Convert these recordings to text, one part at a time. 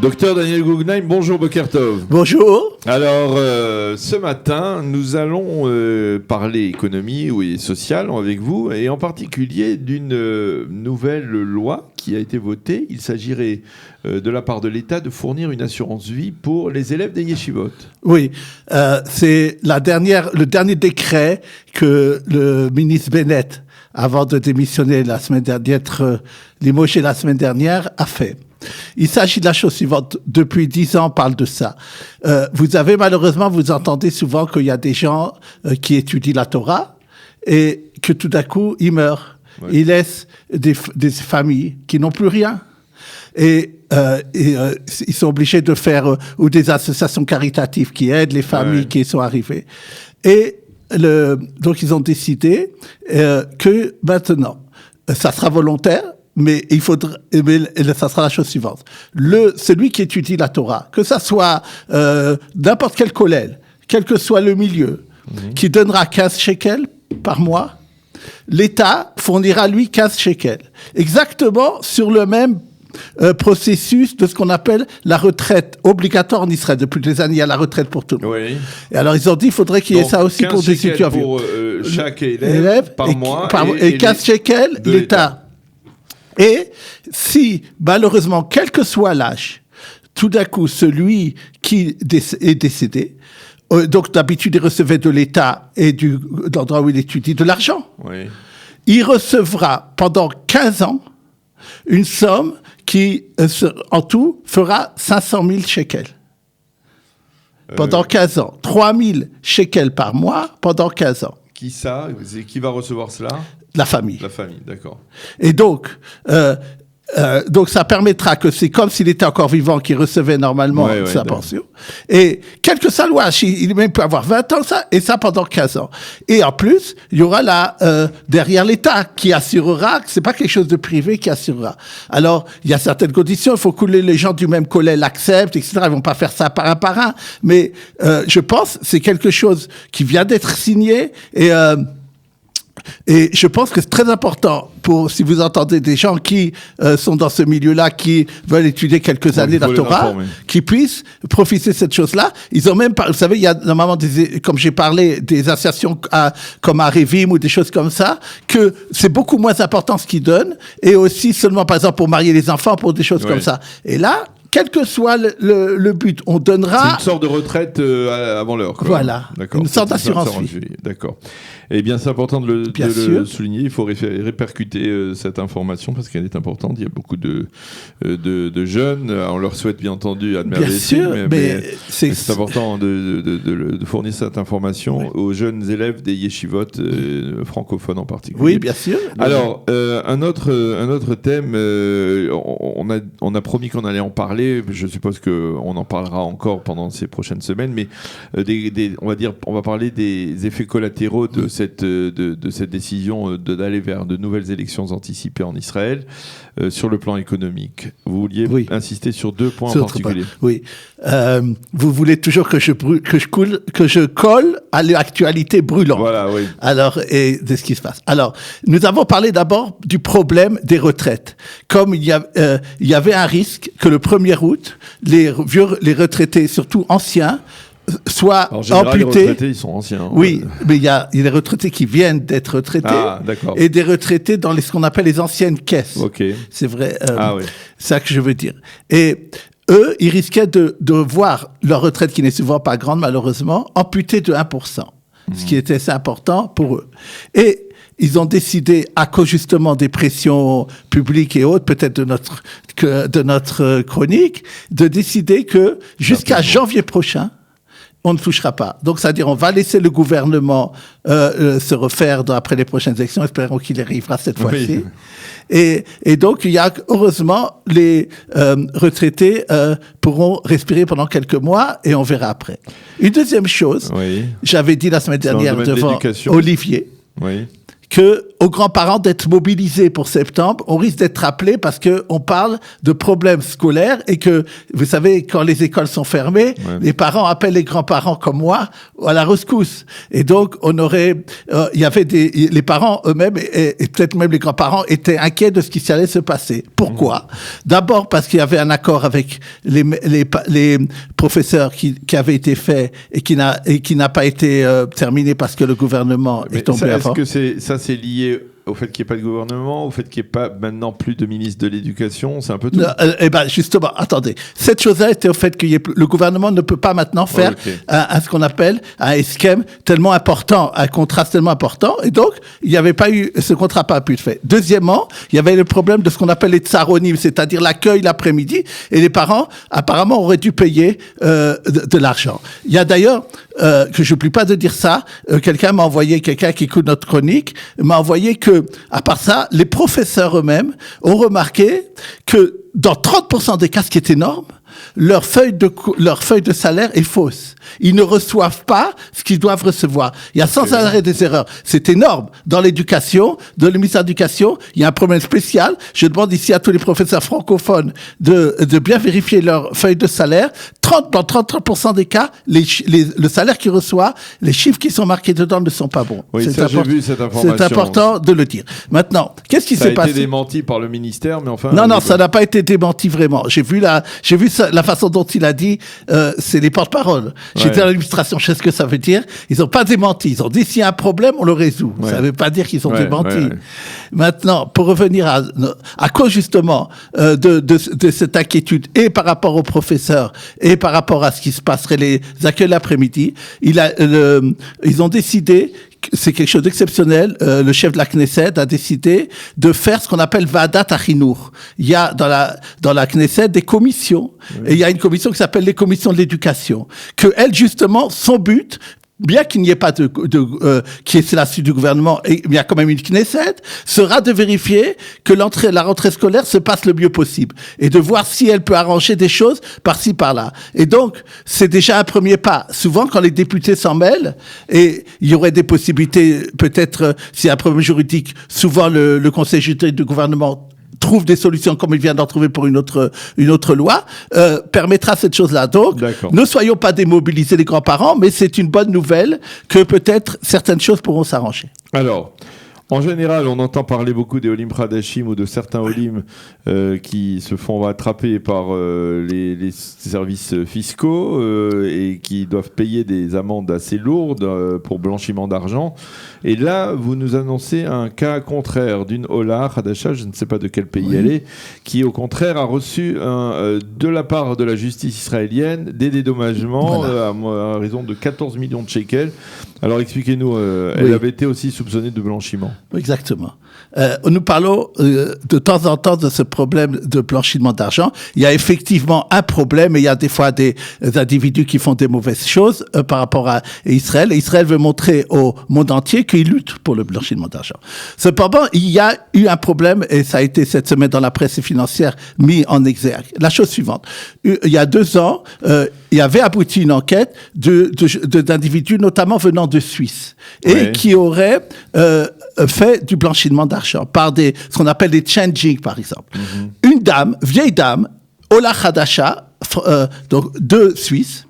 Docteur Daniel Guggenheim, bonjour Bokertov. Bonjour. Alors, ce matin, nous allons parler économie et sociale avec vous, et en particulier d'une nouvelle loi qui a été votée. Il s'agirait de la part de l'État de fournir une assurance vie pour les élèves des yeshivot. Oui, c'est le dernier décret que le ministre Bennett, avant de démissionner la semaine dernière, d'être limogé la semaine dernière, a fait. Il s'agit de la chose suivante. Depuis 10 ans, on parle de ça. Vous entendez souvent qu'il y a des gens qui étudient la Torah et que tout d'un coup, ils meurent. Ouais. Ils laissent des familles qui n'ont plus rien. Et ils sont obligés de faire ou des associations caritatives qui aident les familles qui sont arrivées. Et donc, ils ont décidé que maintenant, ça sera volontaire. Mais ça sera la chose suivante. Celui qui étudie la Torah, que ça soit n'importe quel kollel, quel que soit le milieu, qui donnera 15 shekels par mois, l'État fournira lui 15 shekels. Exactement sur le même processus de ce qu'on appelle la retraite obligatoire en Israël. Depuis des années, il y a la retraite pour tout le monde. Oui. Et alors, ils ont dit qu'il faudrait qu'il y ait ça aussi pour des étudiants. Pour chaque élève par mois. Et 15 shekels, l'État. Et si, malheureusement, quel que soit l'âge, tout d'un coup, celui qui est décédé, donc d'habitude, il recevait de l'État et de l'endroit où il étudie de l'argent. Oui. Il recevra pendant 15 ans une somme qui, en tout, fera 500 000 shekels. Pendant 15 ans. 3 000 shekels par mois pendant 15 ans. Qui va recevoir cela ? La famille. La famille, d'accord. Et donc ça permettra que c'est comme s'il était encore vivant qu'il recevait normalement sa pension. Et quel que soit le loi, il même peut avoir 20 ans, et ça pendant 15 ans. Et en plus, il y aura là, derrière l'État, qui assurera, c'est pas quelque chose de privé qui assurera. Alors, il y a certaines conditions, il faut que les gens du même collège l'acceptent, etc. Ils vont pas faire ça par un. Mais je pense c'est quelque chose qui vient d'être signé, et je pense que c'est très important si vous entendez des gens qui sont dans ce milieu-là, qui veulent étudier quelques années la Torah, qui puissent profiter de cette chose-là. Ils ont même, vous savez, il y a normalement comme j'ai parlé, des associations comme Arevim ou des choses comme ça, que c'est beaucoup moins important ce qu'ils donnent, et aussi seulement, par exemple, pour marier les enfants, pour des choses comme ça. Et là, quel que soit le but, on donnera... C'est une sorte de retraite avant l'heure, quoi. Voilà, une sorte d'assurance vie. D'accord. Eh bien, c'est important de le souligner. Il faut répercuter cette information parce qu'elle est importante. Il y a beaucoup de jeunes. On leur souhaite bien entendu admirer. Bien sûr, mais c'est important de fournir cette information aux jeunes élèves des yeshivot francophones en particulier. Oui, bien sûr. Alors, un autre thème, on a promis qu'on allait en parler. Je suppose qu'on en parlera encore pendant ces prochaines semaines, mais on va parler des effets collatéraux de cette décision d'aller vers de nouvelles élections anticipées en Israël sur le plan économique. Vous vouliez insister sur 2 points en particulier. Oui. Vous voulez toujours que je colle à l'actualité brûlante. Voilà, oui. Alors, et de ce qui se passe. Alors, nous avons parlé d'abord du problème des retraites. Comme il y avait un risque que le 1er août, les retraités, surtout anciens, soient amputés. Les retraités, ils sont anciens. Oui, mais il y a des retraités qui viennent d'être retraités et des retraités dans ce qu'on appelle les anciennes caisses. Okay. C'est vrai. C'est ça que je veux dire. Et eux, ils risquaient de voir leur retraite, qui n'est souvent pas grande malheureusement, amputée de 1%, ce qui était assez important pour eux. Et ils ont décidé, à cause justement des pressions publiques et autres, peut-être de notre chronique, de décider que jusqu'à janvier prochain, on ne touchera pas. Donc, c'est-à-dire, on va laisser le gouvernement se refaire après les prochaines élections. Espérons qu'il y arrivera cette fois-ci. Et donc, heureusement, les retraités pourront respirer pendant quelques mois et on verra après. Une deuxième chose, j'avais dit la semaine dernière devant Olivier, que aux grands-parents d'être mobilisés pour septembre. On risque d'être appelés parce que on parle de problèmes scolaires et que, vous savez, quand les écoles sont fermées, les parents appellent les grands-parents comme moi à la rescousse. Et donc, on aurait, il y avait les parents eux-mêmes et peut-être même les grands-parents étaient inquiets de ce qui allait se passer. Pourquoi? D'abord parce qu'il y avait un accord avec les professeurs qui avait été fait et qui n'a pas été terminé parce que le gouvernement est tombé avant. Est-ce que c'est lié au fait qu'il n'y ait pas de gouvernement, au fait qu'il n'y ait pas maintenant plus de ministre de l'Éducation, c'est un peu tout. Eh ben justement, attendez. Cette chose-là était au fait que le gouvernement ne peut pas maintenant faire ce qu'on appelle un esquème tellement important, un contrat tellement important, et donc il n'y avait pas eu ce contrat pas pu être fait. Deuxièmement, il y avait le problème de ce qu'on appelle les tsaronimes, c'est-à-dire l'accueil l'après-midi, et les parents apparemment auraient dû payer de l'argent. Il y a d'ailleurs que je n'oublie pas de dire ça. Quelqu'un qui écoute notre chronique m'a envoyé que, à part ça, les professeurs eux-mêmes ont remarqué que dans 30% des cas, ce qui est énorme, leur feuille de salaire est fausse. Ils ne reçoivent pas ce qu'ils doivent recevoir. Il y a sans arrêt des erreurs. C'est énorme. Dans l'éducation, dans le ministère de l'Éducation, il y a un problème spécial. Je demande ici à tous les professeurs francophones de bien vérifier leur feuille de salaire. Dans 30% des cas, le salaire qu'ils reçoivent, les chiffres qui sont marqués dedans ne sont pas bons. Oui, ça, j'ai vu cette information. C'est important de le dire. Maintenant, qu'est-ce qui s'est passé? Ça a été démenti par le ministère, mais enfin... Non, ça n'a pas été démenti vraiment. J'ai vu la façon dont il a dit, c'est les porte-paroles. J'étais dans l'administration, je sais ce que ça veut dire. Ils n'ont pas démenti. Ils ont dit, s'il y a un problème, on le résout. Ça ne veut pas dire qu'ils ont démenti. Maintenant, pour revenir à cause justement de cette inquiétude, et par rapport aux professeurs, et par rapport à ce qui se passerait les accueils l'après-midi, ils ont décidé, c'est quelque chose d'exceptionnel, le chef de la Knesset a décidé de faire ce qu'on appelle Vadat Achinour. Il y a dans la Knesset des commissions, et il y a une commission qui s'appelle les commissions de l'éducation, que elles, justement, son but, bien qu'il n'y ait pas qui est la suite du gouvernement, et il y a quand même une Knesset, sera de vérifier que la rentrée scolaire se passe le mieux possible et de voir si elle peut arranger des choses par-ci, par-là. Et donc, c'est déjà un premier pas. Souvent, quand les députés s'en mêlent, et il y aurait des possibilités, peut-être, s'il y a un problème juridique, souvent le conseil juridique du gouvernement trouve des solutions comme il vient d'en trouver pour une autre loi, permettra cette chose-là. Donc, ne soyons pas démobilisés les grands-parents, mais c'est une bonne nouvelle que peut-être certaines choses pourront s'arranger. Alors, en général, on entend parler beaucoup des Olim Hadashim ou de certains Olim qui se font attraper par les services fiscaux et qui doivent payer des amendes assez lourdes pour blanchiment d'argent. Et là, vous nous annoncez un cas contraire d'une Ola Hadasha, je ne sais pas de quel pays elle est, qui au contraire a reçu de la part de la justice israélienne des dédommagements à raison de 14 millions de shekels. Alors expliquez-nous, elle avait été aussi soupçonnée de blanchiment. Exactement. Nous parlons de temps en temps de ce problème de blanchiment d'argent. Il y a effectivement un problème et il y a des fois des individus qui font des mauvaises choses par rapport à Israël. Et Israël veut montrer au monde entier qu'il lutte pour le blanchiment d'argent. Cependant, il y a eu un problème et ça a été cette semaine dans la presse financière mis en exergue. La chose suivante. Il y a 2 ans, il y avait abouti une enquête d'individus notamment venant de Suisse et qui auraient fait du blanchiment d'argent par ce qu'on appelle des changing, par exemple. Une vieille dame, Ola Hadasha, donc de Suisse,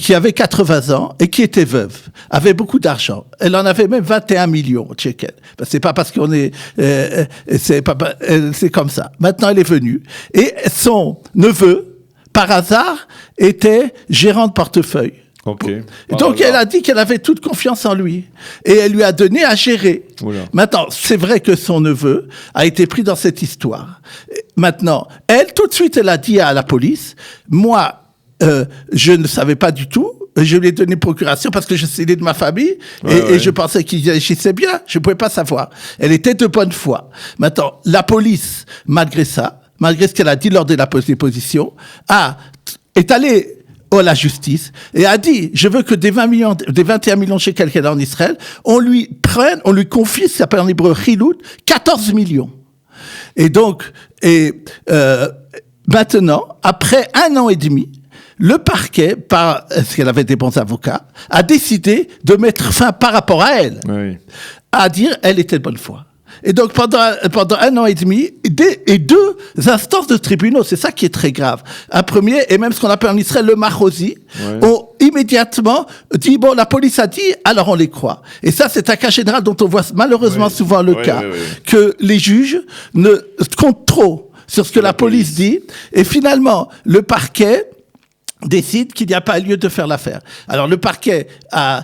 qui avait 80 ans et qui était veuve, avait beaucoup d'argent. Elle en avait même 21 millions de shekels. C'est pas parce qu'on est, c'est comme ça. Maintenant, elle est venue et son neveu, par hasard, était gérant de portefeuille. Donc elle a dit qu'elle avait toute confiance en lui et elle lui a donné à gérer. Maintenant, c'est vrai que son neveu a été pris dans cette histoire. Maintenant, elle, tout de suite, elle a dit à la police, moi, je ne savais pas du tout. Je lui ai donné procuration parce que je sais de ma famille et je pensais qu'il agissait bien. Je ne pouvais pas savoir. Elle était de bonne foi. Maintenant, la police, malgré ce qu'elle a dit lors de la déposition, est allée à la justice et a dit, je veux que des 21 millions de shekels qu'elle a en Israël, on lui confie, ça s'appelle en hébreu chilout, 14 millions. Et donc, maintenant, après 1 an et demi, le parquet, parce qu'elle avait des bons avocats, a décidé de mettre fin par rapport à elle, à dire elle était de bonne foi. Et donc pendant 1 an et demi, et 2 instances de tribunaux, c'est ça qui est très grave. Un premier, et même ce qu'on appelle en Israël le machosi, ont immédiatement dit, bon, la police a dit, alors on les croit. Et ça, c'est un cas général dont on voit malheureusement souvent le cas, que les juges ne comptent trop sur ce que la police dit, et finalement, le parquet décide qu'il n'y a pas lieu de faire l'affaire. Alors le parquet a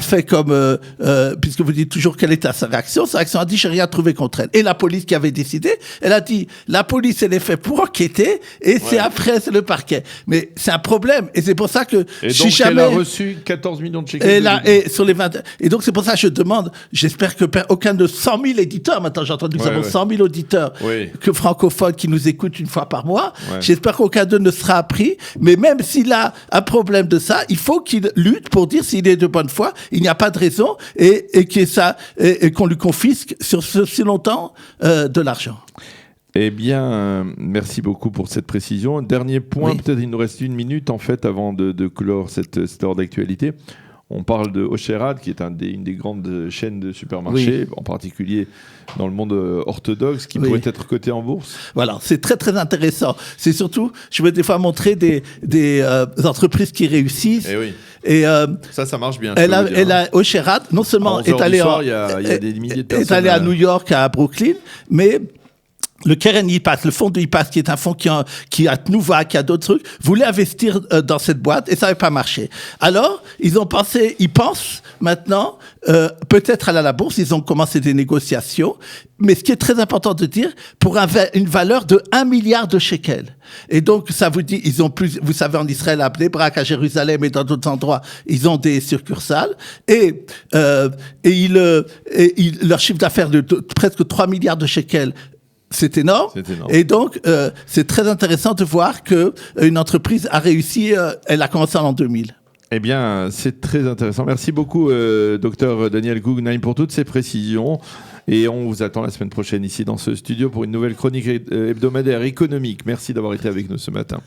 fait comme, puisque vous dites toujours quelle était sa réaction a dit j'ai rien trouvé contre elle. Et la police qui avait décidé, elle a dit la police elle est faite pour enquêter et c'est après c'est le parquet. Mais c'est un problème et c'est pour ça que elle a reçu 14 millions de shekels. Et sur les 20, et donc c'est pour ça que je demande, j'espère que aucun de 100 000 éditeurs, maintenant j'ai entendu que nous avons 100 000 auditeurs que francophones qui nous écoutent une fois par mois, j'espère qu'aucun d'eux ne sera appris, mais même s'il a un problème de ça, il faut qu'il lutte pour dire s'il est de bonne foi, il n'y a pas de raison et qu'on lui confisque sur si longtemps de l'argent. Eh bien, merci beaucoup pour cette précision. Dernier point, peut-être il nous reste 1 minute en fait avant de clore cette heure d'actualité. On parle de Osherad, qui est une des grandes chaînes de supermarchés, en particulier dans le monde orthodoxe, qui pourrait être coté en bourse. Voilà, c'est très très intéressant. C'est surtout, je veux des fois montrer des entreprises qui réussissent. Et ça marche bien. Osherad, non seulement est allé à New York, à Brooklyn, mais le Keren Yipas, le fonds de Yipas, qui est un fonds qui a Tnuva, qui a d'autres trucs, voulait investir dans cette boîte et ça n'avait pas marché. Alors, ils pensent maintenant peut-être aller à la bourse, ils ont commencé des négociations, mais ce qui est très important de dire, pour une valeur de 1 milliard de shekels. Et donc, ça vous dit, ils ont vous savez, en Israël, à Bnei Brak, à Jérusalem et dans d'autres endroits, ils ont des succursales et leur chiffre d'affaires de presque 3 milliards de shekels. C'est énorme. Et donc, c'est très intéressant de voir qu'une entreprise a réussi, elle a commencé en l'an 2000. Eh bien, c'est très intéressant. Merci beaucoup, docteur Daniel Guggenheim, pour toutes ces précisions. Et on vous attend la semaine prochaine ici dans ce studio pour une nouvelle chronique hebdomadaire économique. Merci d'avoir été avec nous ce matin.